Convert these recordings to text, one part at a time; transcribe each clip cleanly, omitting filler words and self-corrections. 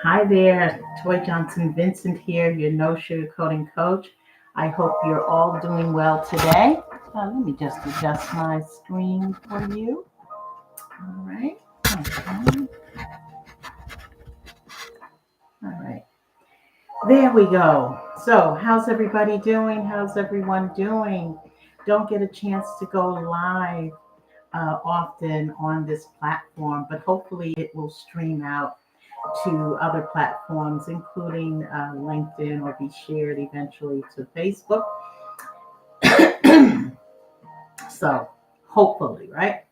Hi there, Toy Johnson-VINCENT here, your no sugarcoating coach. I hope you're all doing well today. Let me just adjust my screen for you. All right. Okay. All right. There we go. So, how's everybody doing? How's everyone doing? Don't get a chance to go live often on this platform, but hopefully it will stream out to other platforms, including LinkedIn, or be shared eventually to Facebook. So, hopefully, right?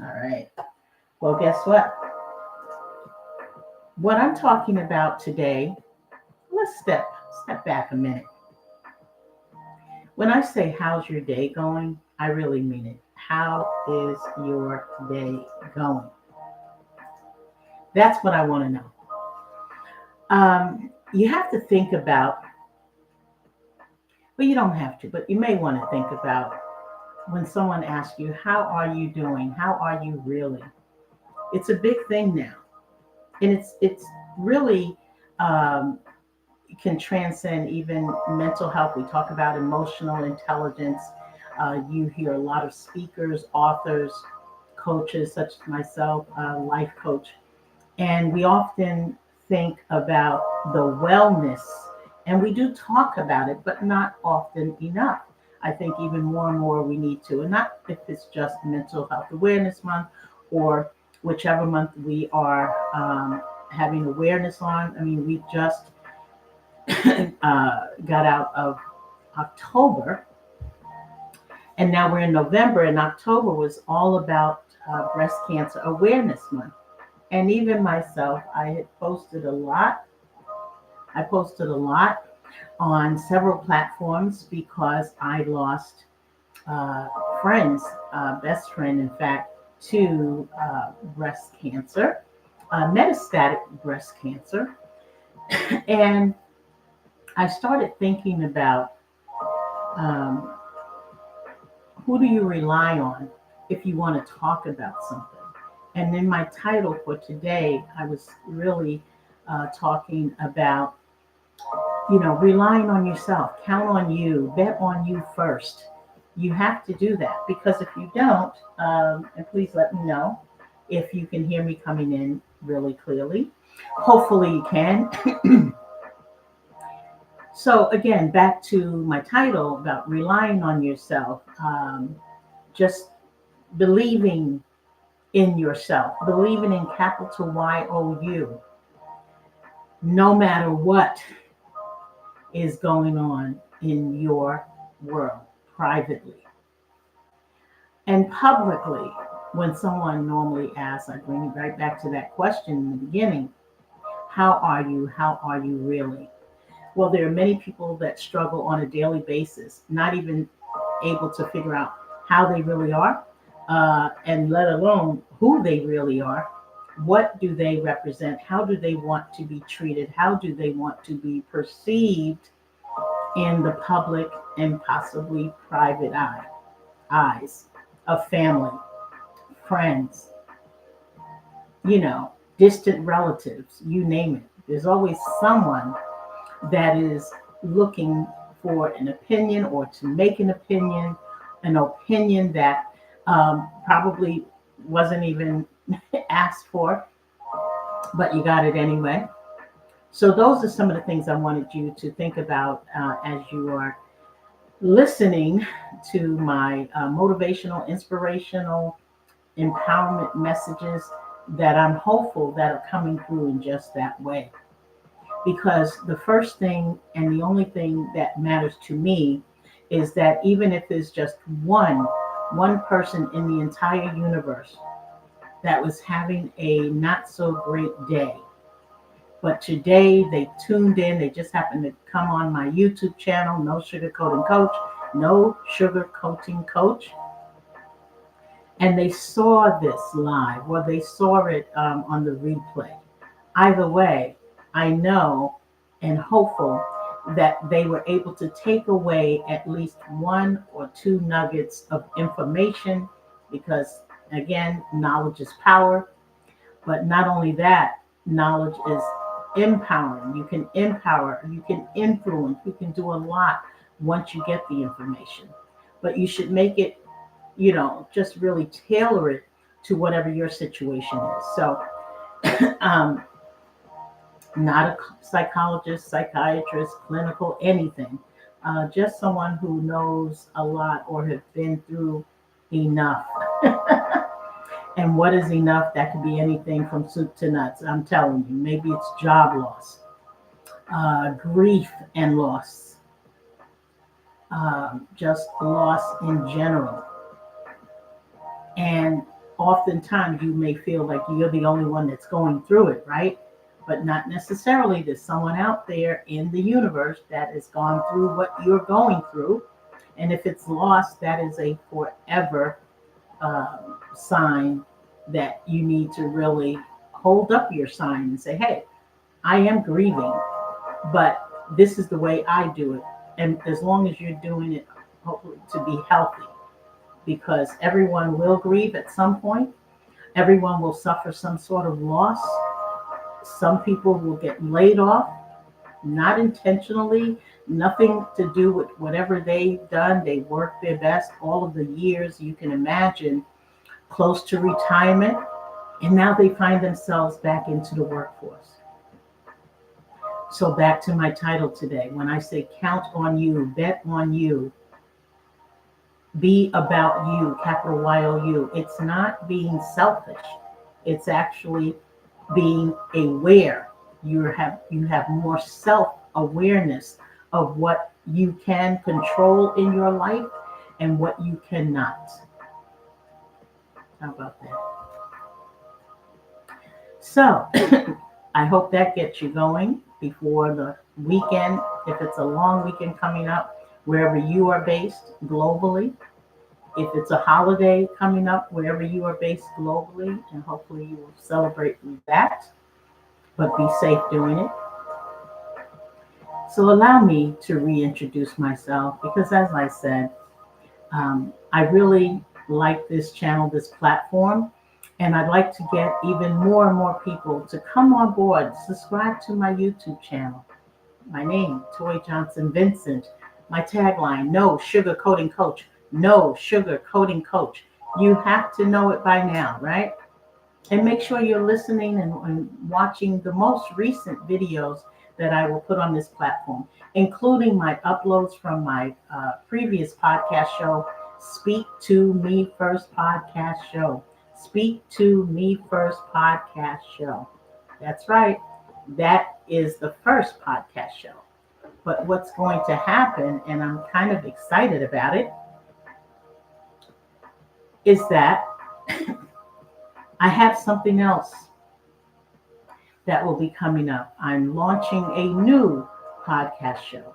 All right. Well, guess what? What I'm talking about today, let's step back a minute. When I say how's your day going, I really mean it. How is your day going? That's what I want to know. You have to think about, well, you don't have to, but you may want to think about when someone asks you, how are you doing? How are you really? It's a big thing now. And it's really can transcend even mental health. We talk about emotional intelligence. You hear a lot of speakers, authors, coaches, such as myself, life coach, and we often think about the wellness, and we do talk about it, but not often enough. I think even more and more we need to, and not if it's just Mental Health Awareness Month or whichever month we are having awareness on. I mean, we just got out of October, and now we're in November, and October was all about Breast Cancer Awareness Month. And even myself, I had posted a lot. I posted a lot on several platforms because I lost friends, best friend, in fact, to breast cancer, metastatic breast cancer. And I started thinking about um, who do you rely on if you want to talk about something. And in my title for today, I was really talking about, relying on yourself, count on you, bet on you first. You have to do that because if you don't, and please let me know if you can hear me coming in really clearly. Hopefully you can. So again, back to my title about relying on yourself, just believing in yourself, believing in capital YOU, no matter what is going on in your world, privately and publicly. When someone normally asks, I bring it right back to that question in the beginning, how are you? How are you really? Well, there are many people that struggle on a daily basis, not even able to figure out how they really are, and let alone who they really are. What do they represent? How do they want to be treated? How do they want to be perceived in the public and possibly private eyes of family, friends, distant relatives, you name it. There's always someone that is looking for an opinion or to make an opinion that probably wasn't even asked for, but you got it anyway. So those are some of the things I wanted you to think about as you are listening to my motivational, inspirational, empowerment messages that I'm hopeful that are coming through in just that way. Because the first thing and the only thing that matters to me is that even if there's just one person in the entire universe that was having a not so great day, but today they tuned in, they just happened to come on my YouTube channel, No Sugarcoating Coach, No Sugarcoating Coach, and they saw this live, or they saw it on the replay. Either way, I know and hopeful that they were able to take away at least one or two nuggets of information, because again, knowledge is power. But not only that, knowledge is empowering. You can empower, you can influence, you can do a lot once you get the information. But you should make it, just really tailor it to whatever your situation is. So, um, not a psychologist, psychiatrist, clinical, anything. Just someone who knows a lot or have been through enough. And what is enough? That could be anything from soup to nuts. I'm telling you, maybe it's job loss, grief and loss, just loss in general. And oftentimes you may feel like you're the only one that's going through it, right? But not necessarily. There's someone out there in the universe that has gone through what you're going through. And if it's loss, that is a forever sign that you need to really hold up your sign and say, hey, I am grieving, but this is the way I do it. And as long as you're doing it, hopefully, to be healthy, because everyone will grieve at some point. Everyone will suffer some sort of loss. Some people will get laid off, not intentionally, nothing to do with whatever they've done. They worked their best all of the years you can imagine, close to retirement, and now they find themselves back into the workforce. So back to my title today. When I say count on you, bet on you, be about you, capital Y-O-U, it's not being selfish. It's actually being aware. You have more self-awareness of what you can control in your life and what you cannot. How about that? So I hope that gets you going before the weekend, if it's a long weekend coming up, wherever you are based globally. If it's a holiday coming up, wherever you are based globally, and hopefully you will celebrate that, but be safe doing it. So allow me to reintroduce myself, because as I said, I really like this channel, this platform, and I'd like to get even more and more people to come on board, subscribe to my YouTube channel. My name, Toye Johnson-VINCENT. My tagline, no sugarcoating coach, no sugarcoating coach. You have to know it by now, right? And make sure you're listening and watching the most recent videos that I will put on this platform, including my uploads from my previous podcast show, Speak to Me First podcast show. Speak to Me First podcast show. That's right. That is the first podcast show. But what's going to happen, and I'm kind of excited about it, is that I have something else that will be coming up. I'm launching a new podcast show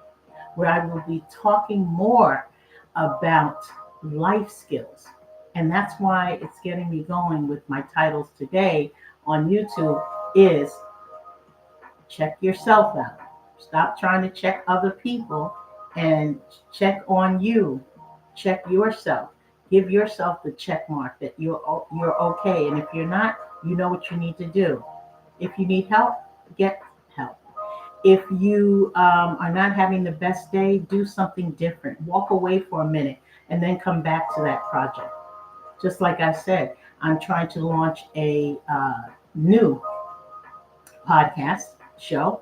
where I will be talking more about life skills. And that's why it's getting me going with my titles today on YouTube is check yourself out. Stop trying to check other people and check on you. Check yourself. Give yourself the check mark that you're okay. And if you're not, you know what you need to do. If you need help, get help. If you are not having the best day, do something different. Walk away for a minute and then come back to that project. Just like I said, I'm trying to launch a new podcast show.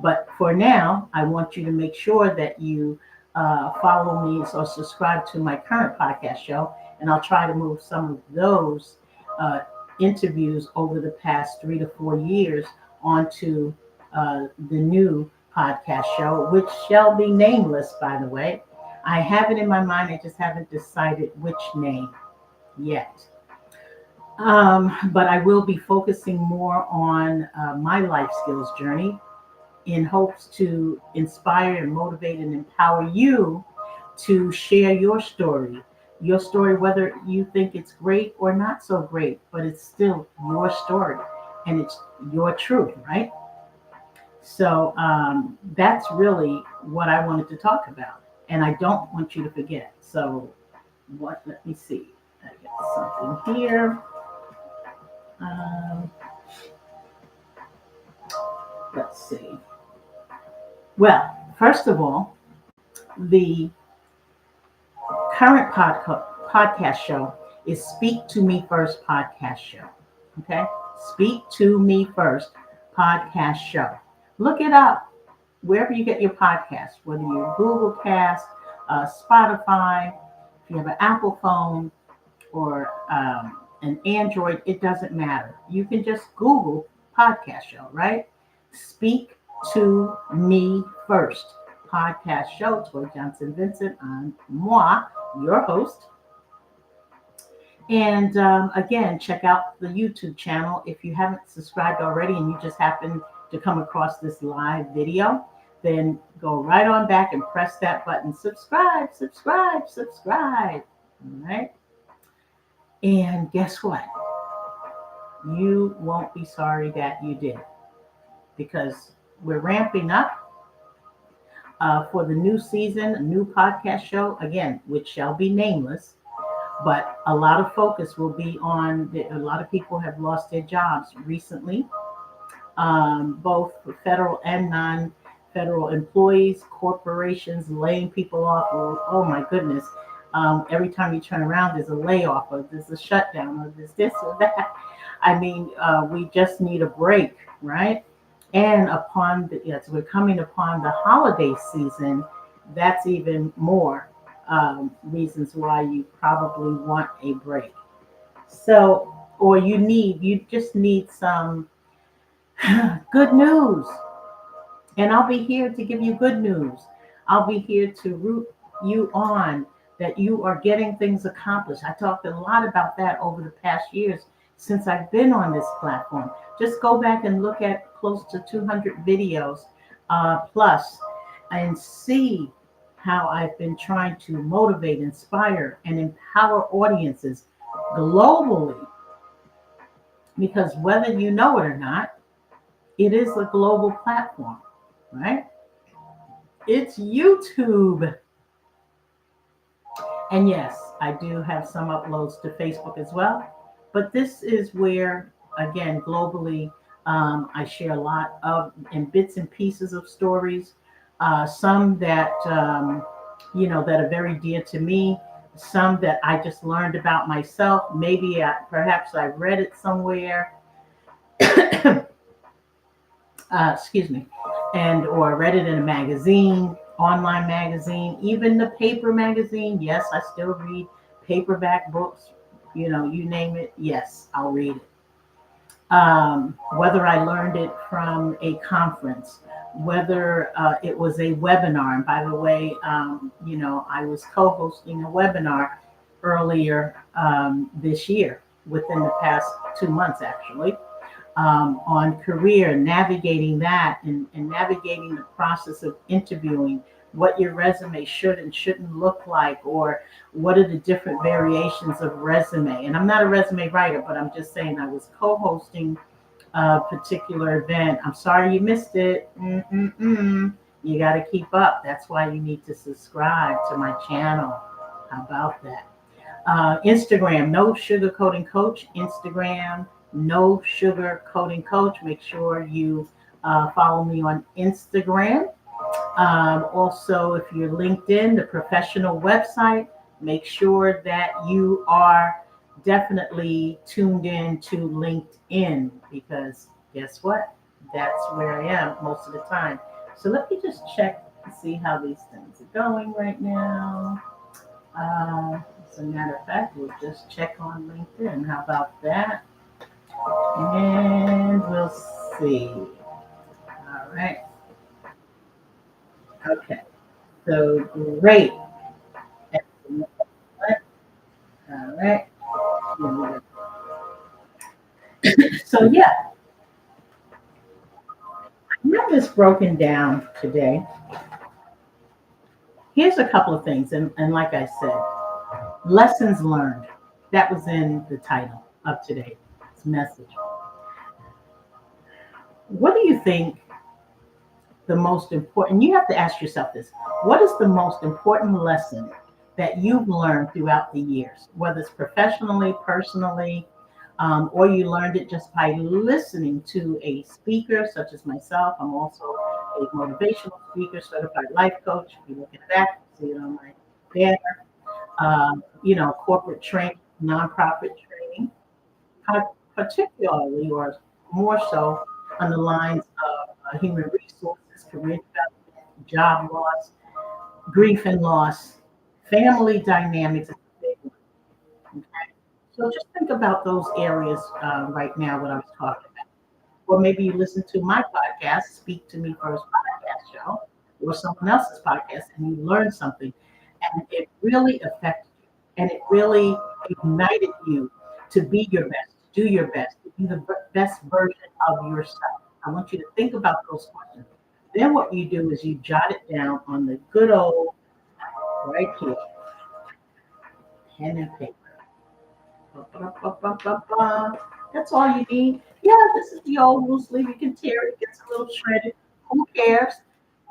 But for now, I want you to make sure that you follow me or subscribe to my current podcast show. And I'll try to move some of those interviews over the past 3 to 4 years onto the new podcast show, which shall be nameless, by the way. I have it in my mind. I just haven't decided which name yet. But I will be focusing more on my life skills journey in hopes to inspire and motivate and empower you to share your story, whether you think it's great or not so great, but it's still your story and it's your truth, right? So that's really what I wanted to talk about. And I don't want you to forget. So let me see. I got something here. Let's let's see. Well, first of all, the current podcast show is Speak to Me First podcast show. Okay? Speak to Me First podcast show. Look it up wherever you get your podcast, whether you're Google Cast, Spotify, if you have an Apple phone or an Android, it doesn't matter. You can just Google podcast show, right? Speak to Me First podcast show. Toye Johnson-Vincent, I'm moi, your host. And again, check out the YouTube channel. If you haven't subscribed already and you just happen to come across this live video, then go right on back and press that button. Subscribe, subscribe, subscribe. All right. And guess what? You won't be sorry that you did, because we're ramping up for the new season, a new podcast show, again, which shall be nameless. But a lot of focus will be on, a lot of people have lost their jobs recently, both federal and non-federal employees, corporations laying people off. Oh my goodness. Every time you turn around, there's a layoff, or there's a shutdown, or there's this or that. I mean, we just need a break, right? And we're coming upon the holiday season. That's even more reasons why you probably want a break. So, or you just need some good news. And I'll be here to give you good news. I'll be here to root you on, that you are getting things accomplished. I talked a lot about that over the past years since I've been on this platform. Just go back and look at close to 200 videos plus and see how I've been trying to motivate, inspire, and empower audiences globally. Because whether you know it or not, it is a global platform, right? It's YouTube. And yes, I do have some uploads to Facebook as well. But this is where, again, globally, I share a lot of in bits and pieces of stories. Some that, that are very dear to me. Some that I just learned about myself. Maybe perhaps I read it somewhere. Excuse me. Or read it in a magazine, online magazine, even the paper magazine. Yes, I still read paperback books. You name it. Yes, I'll read it. Whether I learned it from a conference, whether it was a webinar. And by the way, I was co-hosting a webinar earlier this year, within the past 2 months, actually, on career, navigating that and navigating the process of interviewing, what your resume should and shouldn't look like, or what are the different variations of resume. And I'm not a resume writer, but I'm just saying I was co-hosting a particular event. I'm sorry you missed it. You got to keep up. That's why you need to subscribe to my channel. How about that? Instagram, No Sugarcoating Coach. Instagram, No Sugarcoating Coach. Make sure you follow me on Instagram. Also, if you're LinkedIn, the professional website, make sure that you are definitely tuned in to LinkedIn, because guess what? That's where I am most of the time. So let me just check to see how these things are going right now. As a matter of fact, we'll just check on LinkedIn. How about that? And we'll see. All right. Okay. So great. All right. So yeah, I have this broken down today. Here's a couple of things, and like I said, lessons learned. That was in the title of today's message. What do you think the most important? You have to ask yourself this. What is the most important lesson that you've learned throughout the years, whether it's professionally, personally, or you learned it just by listening to a speaker such as myself. I'm also a motivational speaker, certified life coach. If you look at that, see it on my banner. Corporate training, nonprofit training, particularly or more so on the lines of human resources, career development, job loss, grief and loss, family dynamics is a big one. Okay? So just think about those areas right now, what I was talking about. Or maybe you listen to my podcast, Speak to Me First podcast show, or someone else's podcast, and you learn something, and it really affected you, and it really ignited you to be your best, to do your best, to be the best version of yourself. I want you to think about those questions. Then what you do is you jot it down on the good old right here, pen and paper. Ba-ba-ba-ba-ba-ba. That's all you need. Yeah, this is the old loose leaf. You can tear it, it gets a little shredded. Who cares?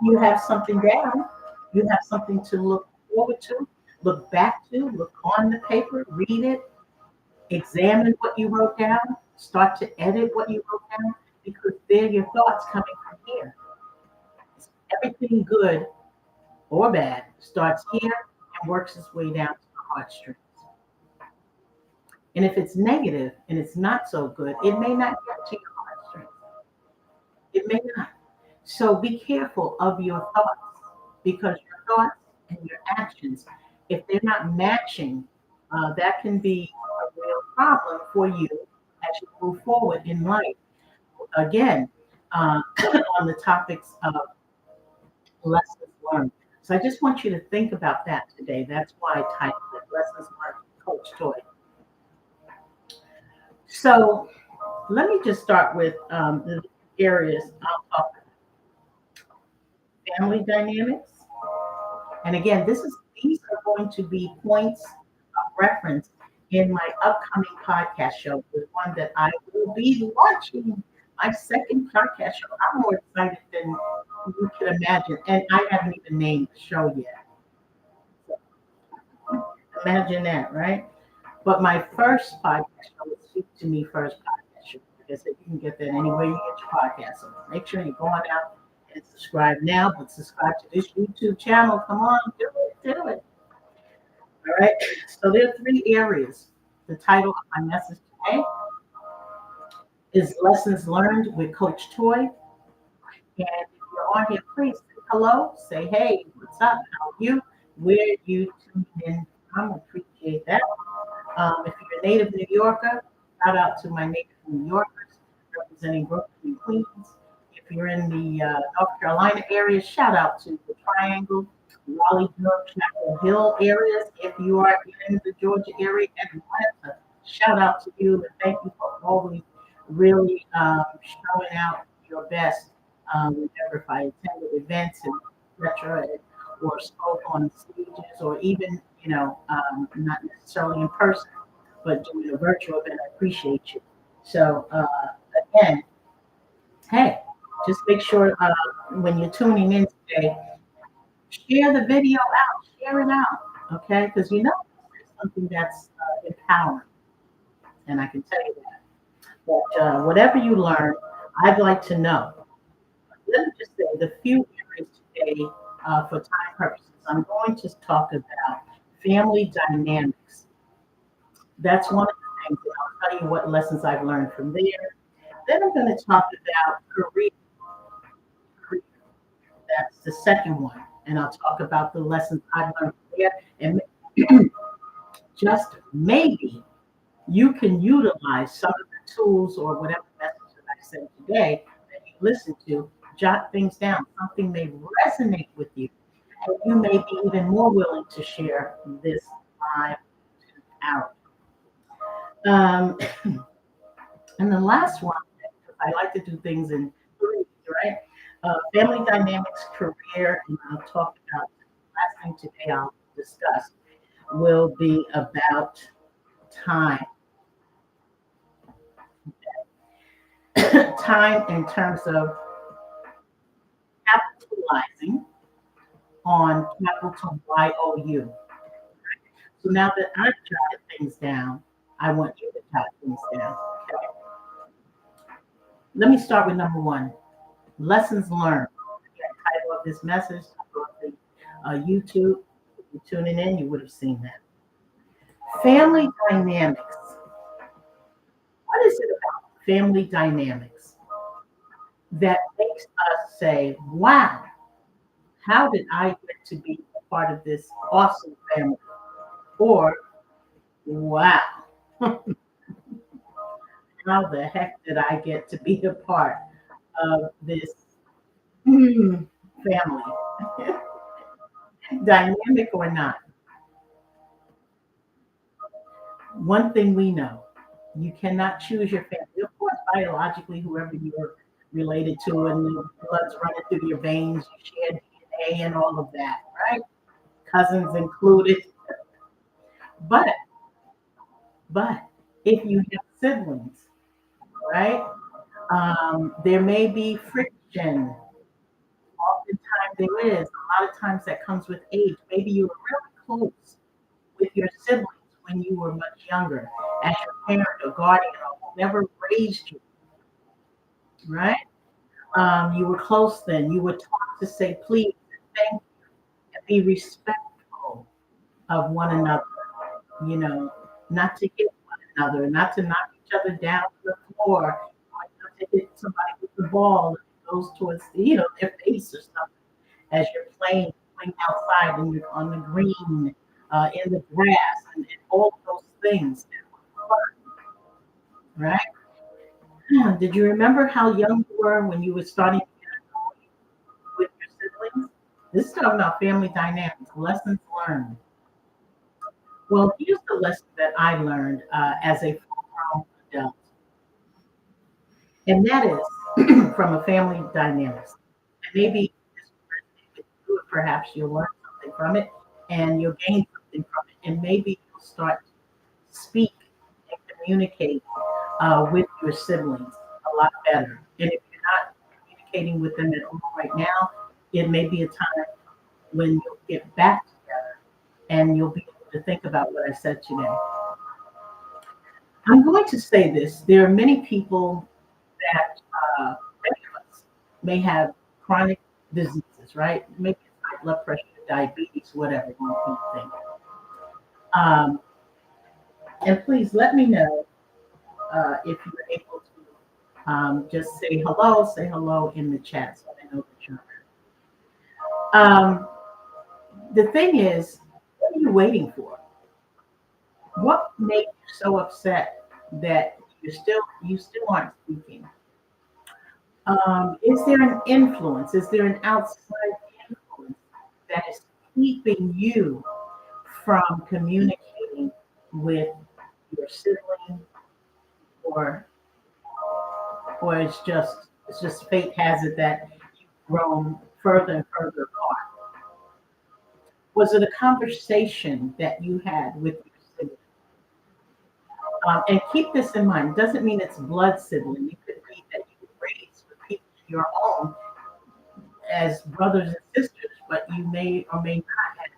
You have something down. You have something to look forward to, look back to, look on the paper, read it, examine what you wrote down, start to edit what you wrote down, because they're your thoughts coming from here. Everything good or bad starts here and works its way down to the heartstrings. And if it's negative and it's not so good, it may not get to your heartstrings. It may not. So be careful of your thoughts, because your thoughts and your actions, if they're not matching, that can be a real problem for you as you move forward in life. Again, on the topics of lessons learned. So I just want you to think about that today. That's why I titled it Lessons Learned with Coach Toye. So let me just start with the areas I'll talk about. Family dynamics. And again, these are going to be points of reference in my upcoming podcast show, the one that I will be launching, my second podcast show. I'm more excited than you can imagine. And I haven't even named the show yet. So, imagine that, right? But my first podcast show was Speak to Me First podcast show. Like I said, you can get that anywhere you get your podcast. So make sure you're going out and subscribe now, but subscribe to this YouTube channel. Come on, do it. All right. So there are three areas. The title of my message today is Lessons Learned with Coach Toye. And if you're on here, please say hello, say hey, what's up, how are you, where you tuned in from, appreciate that. If you're a native New Yorker, shout out to my native New Yorkers representing Brooklyn and Queens. If you're in the North Carolina area, shout out to the Triangle, Raleigh, Durham, Chapel Hill areas. If you are in the Georgia area, Atlanta, shout out to you, and thank you for always really showing out your best whenever if I attended events and etc. or spoke on stages, or even not necessarily in person, but doing a virtual event. I appreciate you. So again, hey, just make sure when you're tuning in today, share the video out, share it out, okay? Because it's something that's empowering, and I can tell you that. But whatever you learn, I'd like to know. Let me just say the few areas today for time purposes. I'm going to talk about family dynamics. That's one of the things, and I'll tell you what lessons I've learned from there. Then I'm going to talk about career. That's the second one. And I'll talk about the lessons I've learned from there. And just maybe you can utilize some of the tools or whatever message that I said today that you listen to, jot things down. Something may resonate with you. And you may be even more willing to share this live out. And the last one, because I like to do things in threes, right? Family dynamics, career, and I'll talk about the last thing today I'll discuss will be about time. Time in terms of capitalizing on capital YOU. So now that I've jotted things down, I want you to Jot things down. Okay. Let me start with number one. Lessons learned. Again, title of this message, title of the YouTube. If you're tuning in, you would have seen that. Family dynamics. What is it about family dynamics that makes us say, wow, how did I get to be a part of this awesome family? Or, wow, how the heck did I get to be a part of this family? Dynamic or not, one thing we know, you cannot choose your family. Of course, biologically, whoever you're related to and the blood's running through your veins, you share DNA and all of that, right? Cousins included. But but if you have siblings, right? There may be friction. Oftentimes there is. A lot of times that comes with age. Maybe you were really close with your siblings when you were much younger, as your parent or guardian or whoever raised you, right? You were close then. You were taught to say please and thank you and be respectful of one another, you know, not to hit one another, not to knock each other down to the floor, or not to hit somebody with the ball that goes towards, their face or something as you're playing outside and you're on the green, in the grass, and all of those things that were fun, right? Did you remember how young you were when you were starting to get annoyed with your siblings? This is talking about family dynamics, lessons learned. Well, here's the lesson that I learned as a full-grown adult, and that is from a family dynamics. And maybe this will resonate with you, or perhaps you'll learn something from it, and you'll gain something from it, and maybe you'll start to speak and communicate with your siblings a lot better. And if you're not communicating with them at all right now, it may be a time when you'll get back together and you'll be able to think about what I said today. I'm going to say this. There are many people that many of us may have chronic diseases, right? Maybe it's high blood pressure, diabetes, whatever you can think. Um, and please let me know if you're able to just say hello in the chat so I know that you're there. The thing is, what are you waiting for? What made you so upset that you still aren't speaking? Is there an influence? Is there an outside influence that is keeping you from communicating with your sibling, or it's just fate has it that you've grown further and further apart? Was it a conversation that you had with your sibling? And keep this in mind. It doesn't mean it's blood sibling. It could be that you were raised with people of your own as brothers and sisters, but you may or may not have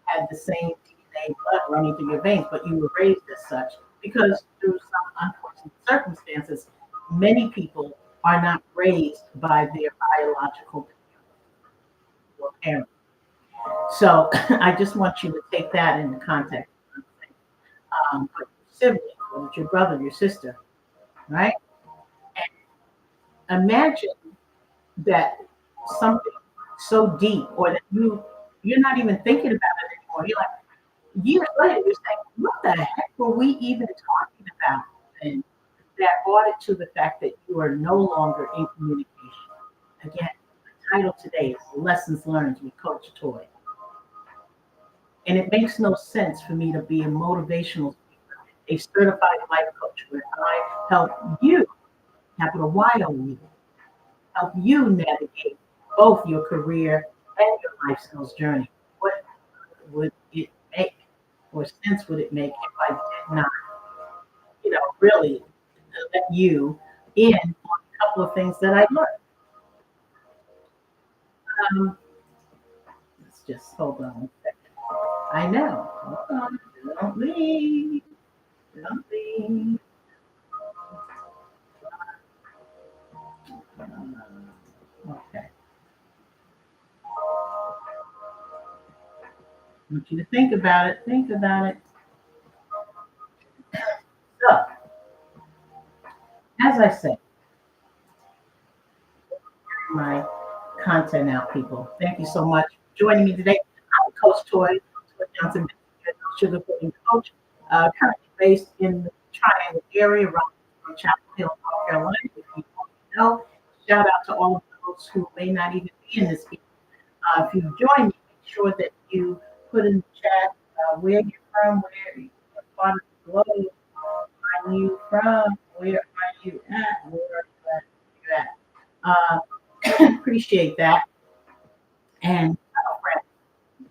had the same DNA blood running through your veins, but you were raised as such. Because through some unfortunate circumstances, many people are not raised by their biological or parents. So I just want you to take that into context. But your siblings, whether it's your brother, your sister, right? And imagine that something so deep, or that you're not even thinking about it anymore. You're like years later, you're saying, "What the heck were we even talking about?" And that brought it to the fact that you are no longer in communication. Again, the title today is Lessons Learned with Coach Toye. And it makes no sense for me to be a motivational speaker, a certified life coach, where I help you, capital Y-O-U, help you navigate both your career and your life skills journey. What would it make, or sense would it make, if I did not, really let you in on a couple of things that I learned? Um, let's just hold on a second. I know. Hold on. Don't leave. Don't leave. want you to think about it. Think about it. So, as I said, my content out, people. Thank you so much for joining me today. I'm Coach Toye, Johnson-VINCENT, sugar pudding coach, currently based in the Triangle area around Chapel Hill, North Carolina. If you don't know, shout out to all of those who may not even be in this. If you join me, make sure that you put in the chat where you're from, what part of the globe are you from, where are you at, where are you at. Appreciate that. And friends,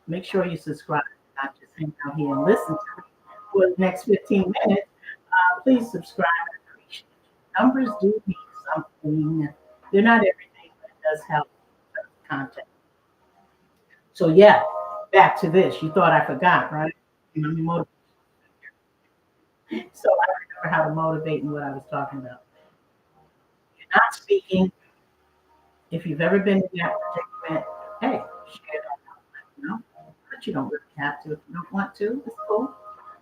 make sure you subscribe, not just hang out here and listen to me for the next 15 minutes. Please subscribe. I appreciate it. Numbers do mean something. They're not everything, but it does help with content. So yeah, back to this. You thought I forgot, right? I'm a motivational speaker. So I remember how to motivate and what I was talking about. You're not speaking. If you've ever been in that predicament, hey, share that, you know. But you don't really have to if you don't want to. It's cool.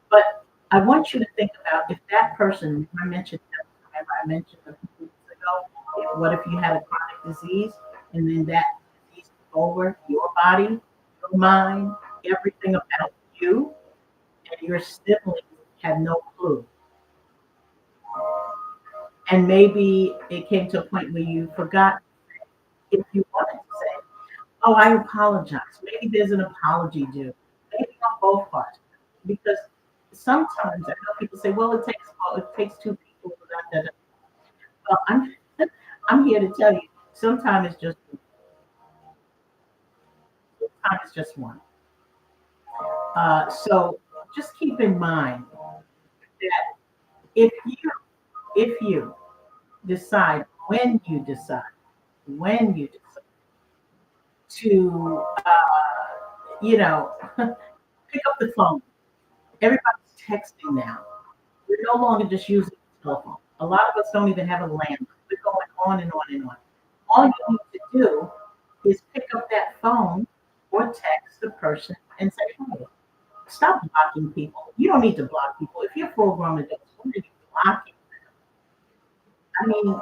But I want you to think about if that person, remember I mentioned a few weeks ago, what if you had a chronic disease and then that disease took over your body, your mind, everything about you, and your siblings had no clue. And maybe it came to a point where you forgot if you wanted to say, oh, I apologize. Maybe there's an apology due. Maybe on both parts. Because sometimes I know people say, well, it takes two people. Da, da, da. Well, I'm here to tell you, sometimes it's just one. So just keep in mind that if you decide when you decide to you know pick up the phone. Everybody's texting now. We're no longer just using the telephone. A lot of us don't even have a landline. We're going on and on and on. All you need to do is pick up that phone or text the person and say, hey, stop blocking people. You don't need to block people. If you're full grown adults, what are you blocking? I mean,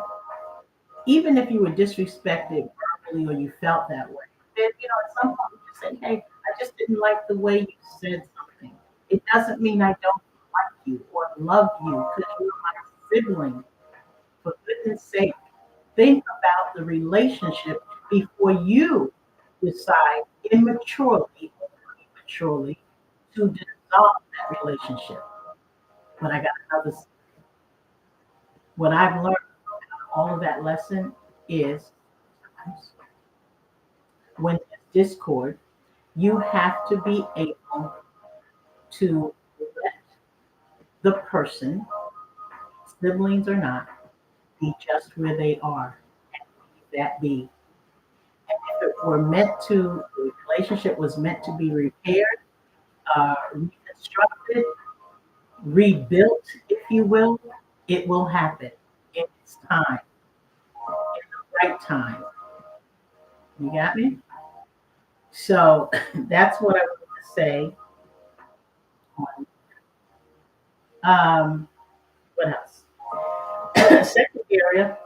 even if you were disrespected verbally or you felt that way, then, at some point you just say, hey, I just didn't like the way you said something. It doesn't mean I don't like you or love you because you're my sibling. For goodness sake, think about the relationship before you decide immaturely or prematurely to dissolve that relationship. But I got another. What I've learned from all of that lesson is when there's discord, you have to be able to let the person, siblings or not, be just where they are and leave that be. And if it were the relationship was meant to be repaired, reconstructed, rebuilt, if you will, it will happen in its time, in the right time. You got me? So that's what I want to say. What else? Second area,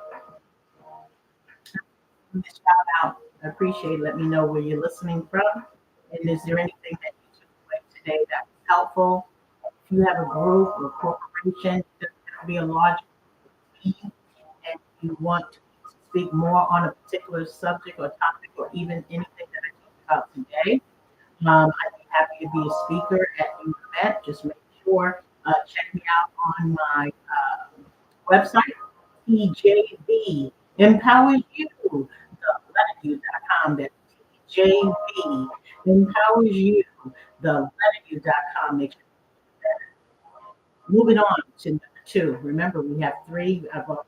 shout out. I appreciate it. Let me know where you're listening from. And is there anything that you took away today that was helpful? If you have a group or corporation, it doesn't have to be a large team, and you want to speak more on a particular subject or topic or even anything that I talked about today, I'd be happy to be a speaker at your event. Just make sure, check me out on my website, TJB Empowers You, theletteringyou.com. That's TJB Empowers You, theletteringyou.com. Make sure. Moving on to number two. Remember, we have three about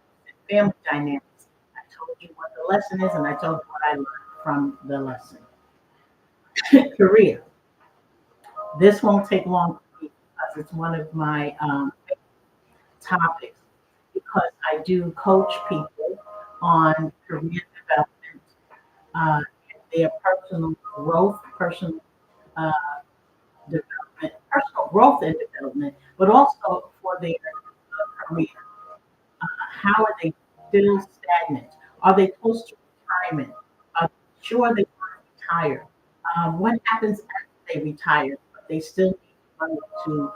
family dynamics. I told you what the lesson is, and I told you what I learned from the lesson. Career. This won't take long for me because it's one of my topics, because I do coach people on career development, their personal growth, personal development, personal growth and development, but also for their career. How are they still stagnant? Are they close to retirement? Are they sure they want to retire? What happens after they retire? But they still need money to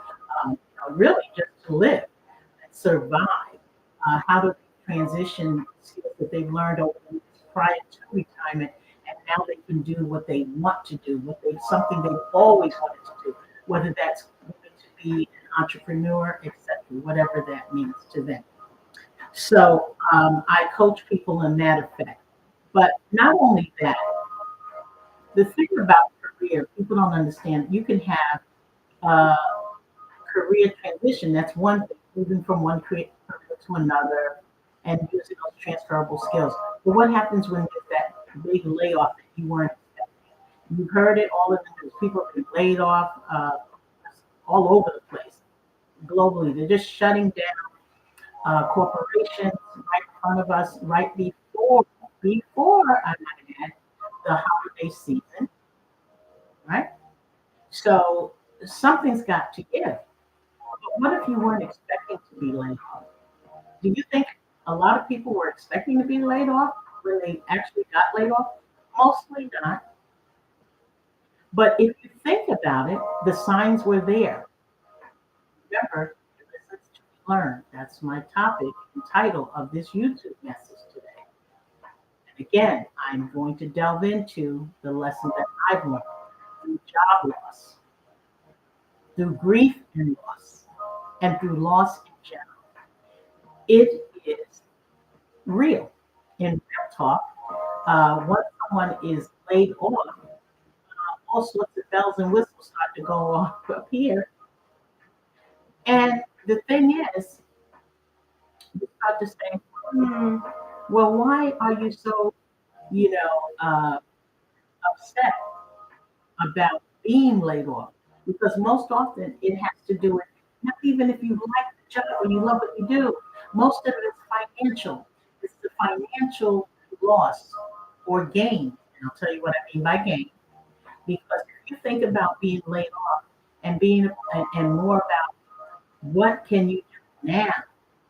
really just to live and survive. How do they transition skills that they've learned over the years prior to retirement, and now they can do what they want to do, something they've always wanted to do, whether that's going to be an entrepreneur, etc., whatever that means to them. So I coach people in that effect. But not only that, the thing about career, people don't understand. You can have a career transition. That's one thing, moving from one career to another and using those transferable skills. But what happens when there's that big layoff that you weren't expecting? You've heard it all in the news. People are being laid off all over the place globally. They're just shutting down corporations right in front of us right before I might add the holiday season, right? So something's got to give. But what if you weren't expecting to be laid off? Do you think a lot of people were expecting to be laid off when they actually got laid off? Mostly not. But if you think about it, the signs were there. Remember, listen to learn. That's my topic and title of this YouTube message today. And again, I'm going to delve into the lesson that I've learned through job loss, through grief and loss, and through loss in general. It is real. In real talk, once someone is laid off, all sorts of bells and whistles start to go off up here. And the thing is, you start to say, well, why are you so, you know, upset about being laid off? Because most often it has to do with, not even if you like the job or you love what you do, most of it is financial. It's the financial loss or gain. And I'll tell you what I mean by gain. Because if you think about being laid off and and more about what can you do now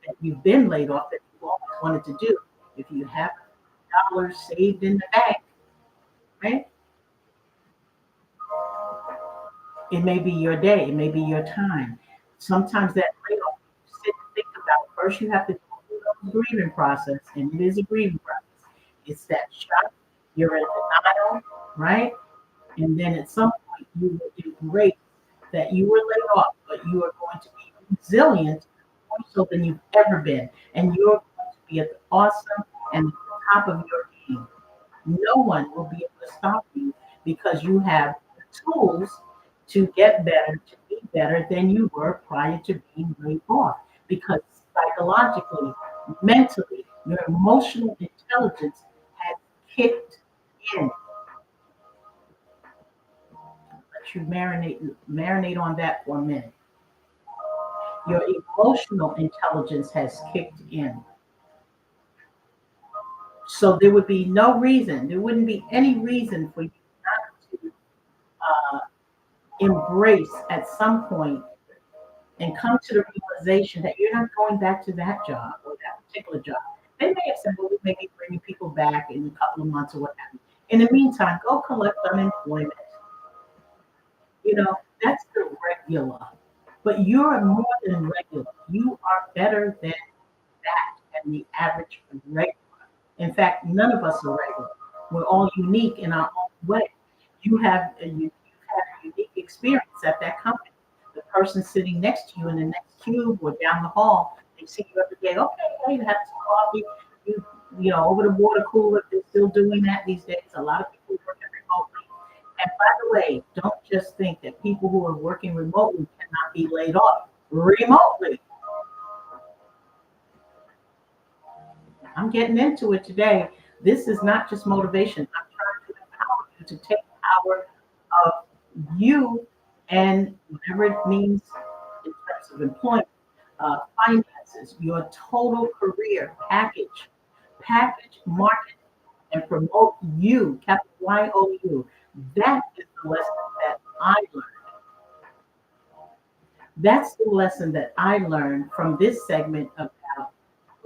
that you've been laid off that you always wanted to do, if you have dollars saved in the bank, right? It may be your day, it may be your time. Sometimes that layoff, you sit and think about first you have to go through the grieving process, and it is a grieving process. It's that shock, you're in denial, right? And then at some point you will embrace that you were laid off, but you are going to be resilient more so than you've ever been. And you're going to be at the awesome and the top of your game. No one will be able to stop you because you have the tools to get better, to be better than you were prior to being laid off. Because psychologically, mentally, your emotional intelligence has kicked in. Let you marinate on that for a minute. Your emotional intelligence has kicked in. So there would be no reason, there wouldn't be any reason for you not to embrace at some point and come to the realization that you're not going back to that job or that particular job. They may have said, well, we may be bringing people back in a couple of months or what have you. In the meantime, go collect unemployment. You know, that's the regular. But you're more than regular. You are better than that and the average regular. In fact, none of us are regular. We're all unique in our own way. You've had a unique experience at that company. The person sitting next to you in the next cube or down the hall, they see you every day. Okay, hey, you have some coffee. Over the water cooler. They're still doing that these days. A lot of people working remotely. And by the way, don't just think that people who are working remotely cannot be laid off remotely. I'm getting into it today. This is not just motivation. I'm trying to empower you to take power of you and whatever it means in terms of employment, finances, your total career package, market, and promote you, capital YOU. That is the lesson that I learned. That's the lesson that I learned from this segment about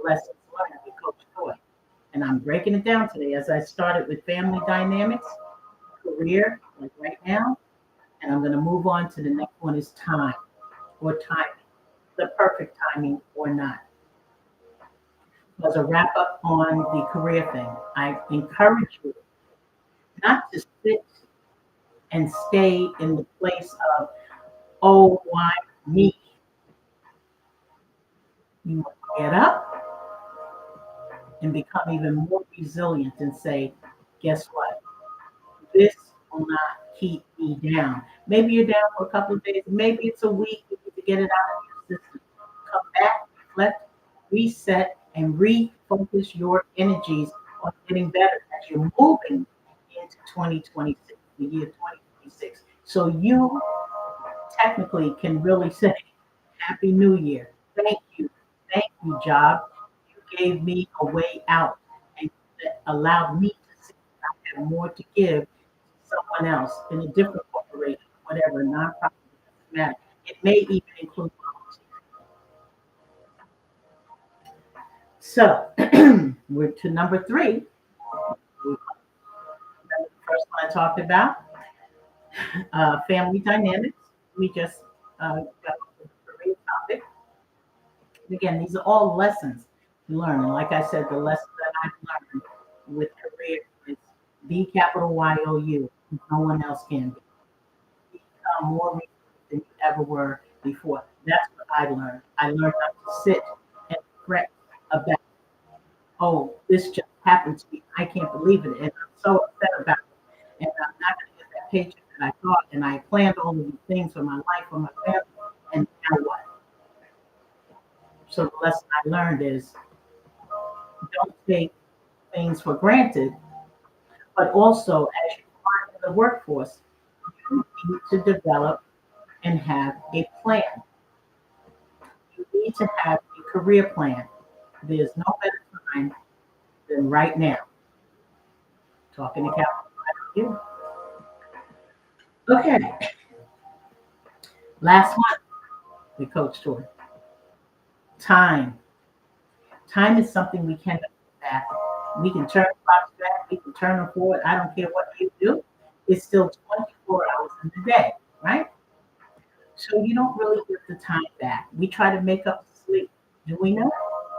lessons learned with Coach Toye. And I'm breaking it down today as I started with family dynamics, career, like right now, and I'm going to move on to the next one is time or timing, the perfect timing or not. As a wrap up on the career thing, I encourage you not to sit and stay in the place of, oh, why me? You want to get up and become even more resilient and say, guess what? This will not keep me down. Maybe you're down for a couple of days, maybe it's a week, you need to get it out of your system. Come back, reflect, reset, and refocus your energies on getting better as you're moving into 2026, the year 2026. So you technically can really say, Happy New Year. Thank you. Thank you, job. You gave me a way out and that allowed me to see I have more to give to someone else in a different corporation, whatever, nonprofit, doesn't matter. It may even include volunteering. So we're to number three. The first one I talked about, family dynamics. We just got the career topic. Again, these are all lessons to learn. And like I said, the lesson that I've learned with career is be capital YOU. No one else can be. Become more resilient than you ever were before. That's what I learned. I learned not to sit and fret about, oh, this just happened to me. I can't believe it. And I'm so upset about it. And I'm not going to get that paycheck that I thought. And I planned all of these things for my life, for my family. And now what? So the lesson I learned is don't take things for granted, but also as you climb in the workforce, you need to develop and have a plan. You need to have a career plan. There's no better time than right now. Talking to Captain. Okay, last one with Coach Toye. Time. Time is something we cannot get back. We can turn clocks back, we can turn them forward. I don't care what you do. It's still 24 hours in the day, right? So you don't really get the time back. We try to make up sleep. Do we know?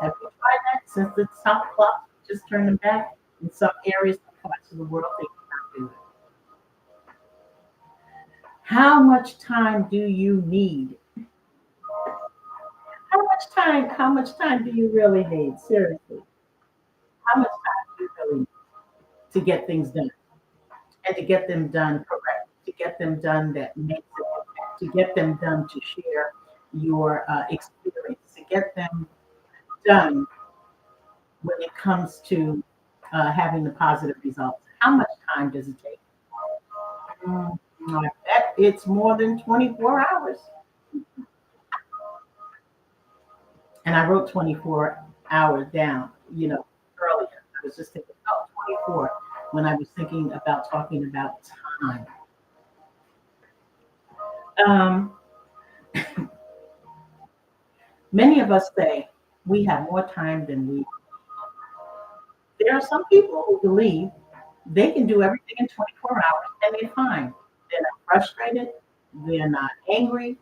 Have we tried that? Since the top clocks, just turn them back. In some areas, some parts of the world, they cannot do it. How much time do you need? How much time do you really need? Seriously. How much time do you really need to get things done? And to get them done correctly, to get them done that makes it impact, to get them done to share your experience, to get them done when it comes to having the positive results. How much time does it take? I bet it's more than 24 hours. And I wrote 24 hours down, earlier. I was just thinking, oh, 24 when I was thinking about talking about time. Um, Many of us say we have more time than we. There are some people who believe they can do everything in 24 hours and they're fine. They're not frustrated. They're not angry.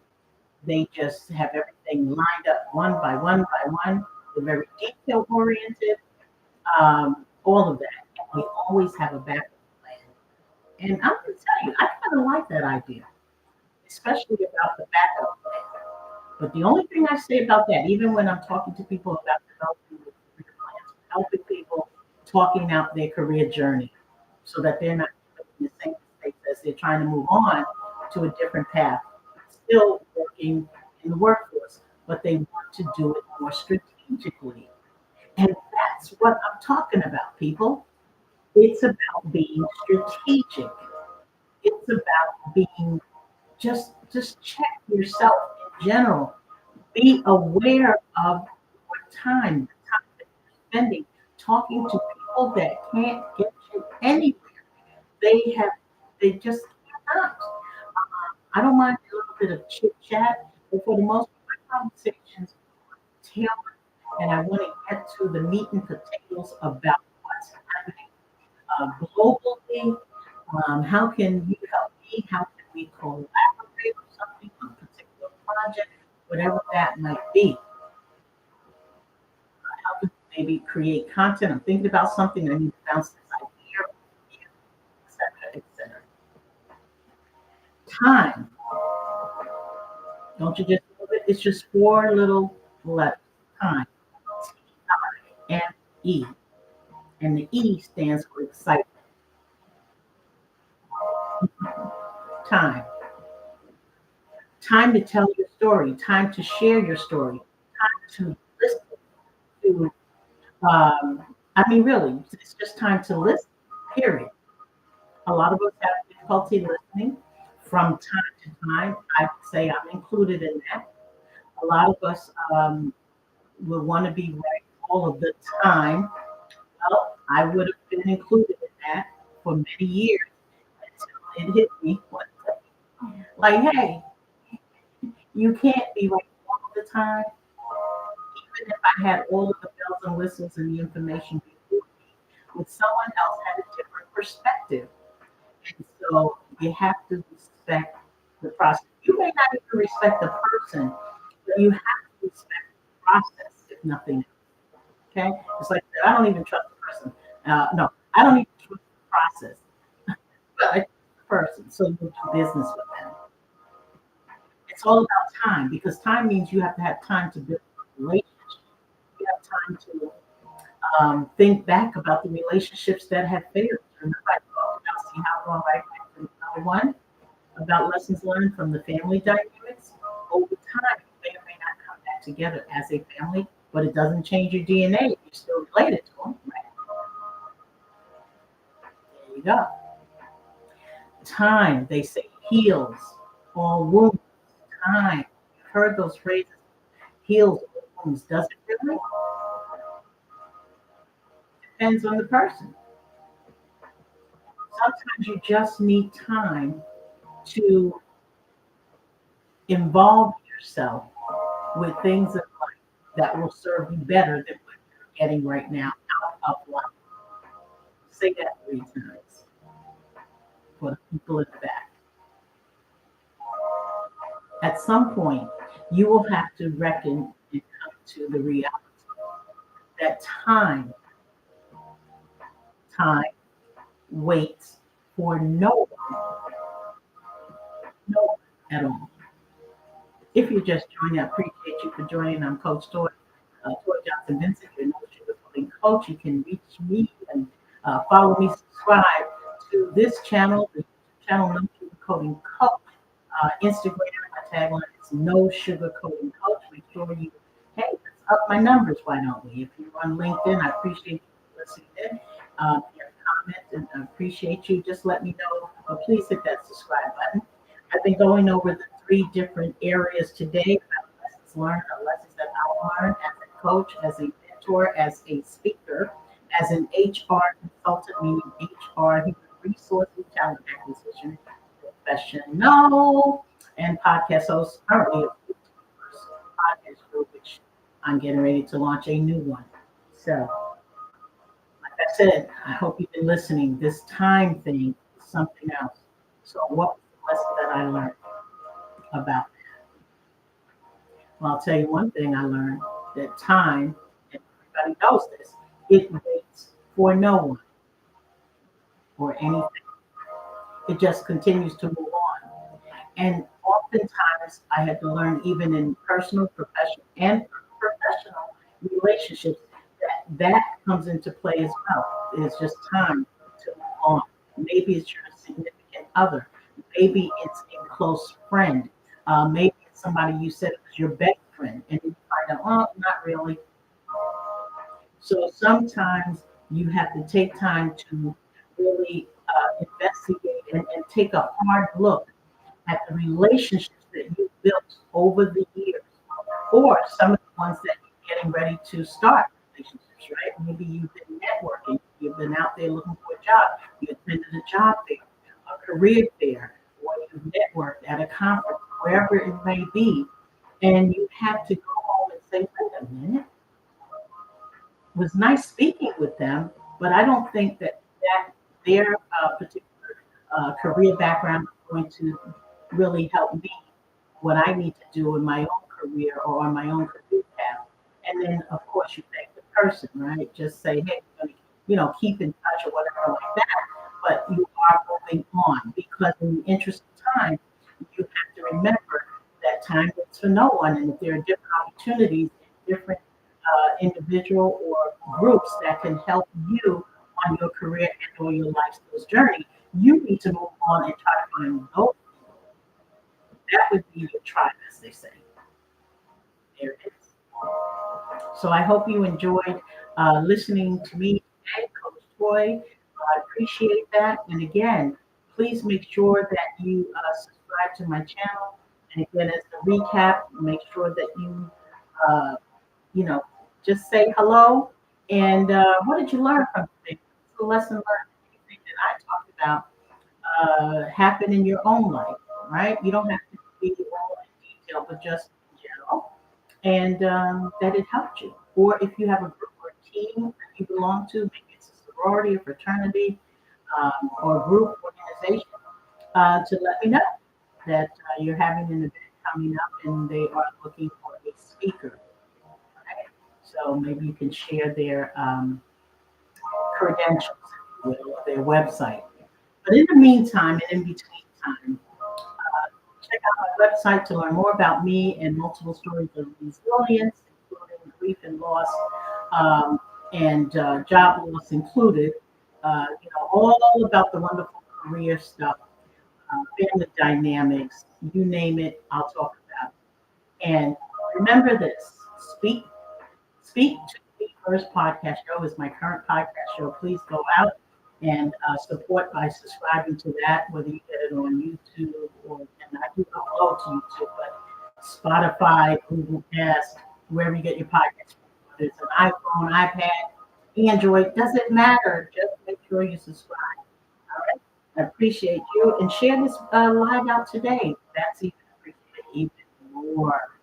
They just have everything lined up one by one by one. They're very detail oriented, all of that. And we always have a backup plan. And I'm going to tell you, I kind of like that idea, especially about the backup plan. But the only thing I say about that, even when I'm talking to people about developing their career plans, helping people talking out their career journey so that they're not making the same mistakes as they're trying to move on to a different path, still working in the workforce, but they want to do it more strategically. And that's what I'm talking about, people. It's about being strategic. It's about being just check yourself in general. Be aware of your time, the time that you're spending talking to people that can't get you anywhere. They have, they just cannot. I don't mind a little bit of chit chat, But for the most part, my conversations tailored, and I want to get to the meat and potatoes about what's happening globally. How can you help me? How can we collaborate on something, on a particular project, whatever that might be? How can we maybe create content? I'm thinking about something, I need to bounce this idea, etc., etc. Time. Don't you just love it? It's just four little letters. Time. T-I-M-E. And the E stands for excitement. Time. Time to tell your story. Time to share your story. Time to listen to, really, it's just time to listen, period. A lot of us have difficulty listening from time to time. I would say I'm included in that. A lot of us will want to be right all of the time. Well, I would have been included in that for many years until it hit me one day. Like, hey, you can't be right all the time. Even if I had all of the bells and whistles and the information before me, with someone else had a different perspective. And so you have to respect the process. You may not even respect the person, but you have to respect the process, if nothing else. Okay? It's like I don't even trust the person. No, I don't even trust the process, but I trust the person. So you do business with them. It's all about time because time means you have to have time to build a relationship. You have time to think back about the relationships that have failed. Remember, I talked about see how long I went from number one about lessons learned from the family dynamics. Over time, you may or may not come back together as a family, but it doesn't change your DNA. You're still related to them. Right? There you go. Time, they say, heals all wounds. Time. You've heard those phrases. Heals all wounds. Does it really? Depends on the person. Sometimes you just need time to involve yourself with things in life that will serve you better than what you're getting right now out of life. Say that 3 times for the people in the back. At some point, you will have to reckon and come to the reality that time waits for no one, no one at all. If you're just joining, I appreciate you for joining. I'm Coach Toye, Toye Johnson-VINCENT, your no sugarcoating coach. You can reach me and follow me, subscribe to this channel, the channel No Sugarcoating Coach. Instagram, my tagline is No Sugarcoating Coach. Make sure you, hey, let's up my numbers, why don't we? If you're on LinkedIn, I appreciate you listening in. If you have a comment, and I appreciate you, just let me know. But please hit that subscribe button. I've been going over the 3 different areas today about lessons learned, or lessons that I learned as a coach, as a mentor, as a speaker, as an HR consultant, meaning HR, human resources, talent acquisition professional, and podcast host, currently a podcast group, which I'm getting ready to launch a new one. So, like I said, I hope you've been listening. This time thing is something else. So, what was the lesson that I learned about that? Well, I'll tell you one thing I learned, that time, and everybody knows this, it waits for no one or anything. It just continues to move on. And oftentimes I had to learn, even in personal, professional, and professional relationships, that comes into play as well. It's just time to move on. Maybe it's your significant other. Maybe it's a close friend. Maybe it's somebody you said was your best friend, and you find out, oh, not really. So sometimes you have to take time to really investigate and take a hard look at the relationships that you've built over the years, or some of the ones that you're getting ready to start relationships, right? Maybe you've been networking, you've been out there looking for a job, you attended a job fair, a career fair, or you've networked at a conference, wherever it may be. And you have to go home and say, wait a minute, it was nice speaking with them, but I don't think that their particular career background is going to really help me what I need to do in my own career or on my own career path. And then, of course, you thank the person, right? Just say, hey, we're gonna, keep in touch or whatever like that. But you are moving on because in the interest of time, you have to remember that time is for no one. And if there are different opportunities in different individual or groups that can help you on your career and or your life's journey, you need to move on and try to find those. That would be your tribe, as they say. There it is. So I hope you enjoyed listening to me today, Coach Toye. I appreciate that. And again, please make sure that you subscribe to my channel. And again, as a recap, make sure that uh, you know, just say hello. And what did you learn from today? What's the lesson learned? Anything that I talked about happen in your own life, right? You don't have to be all in detail, but just in general, and that it helped you. Or if you have a group or team that you belong to, maybe it's a sorority, a fraternity, or group organization, to let me know that you're having an event coming up and they are looking for a speaker. Right? So maybe you can share their credentials, if you will, or their website. But in the meantime and in between time, check out my website to learn more about me and multiple stories of resilience, including grief and loss, and job loss included. All about the wonderful career stuff, family dynamics, you name it, I'll talk about it. And remember this: speak, speak to me first podcast show is my current podcast show. Please go out and support by subscribing to that, whether you get it on YouTube or, and I do upload to YouTube, but Spotify, Google Cast, wherever you get your podcasts, whether it's an iPhone, iPad, Android, doesn't matter. Just make sure you subscribe. All right. I appreciate you and share this live out today. That's even appreciated even more.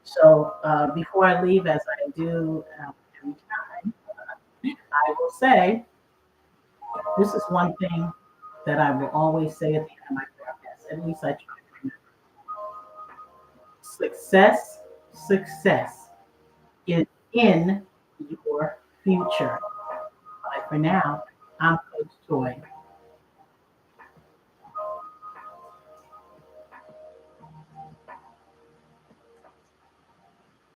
So before I leave, as I do every time, I will say, this is one thing that I will always say at the end of my broadcast. At least I try to remember. Success is in your future. Bye for now. I'm Coach Toye.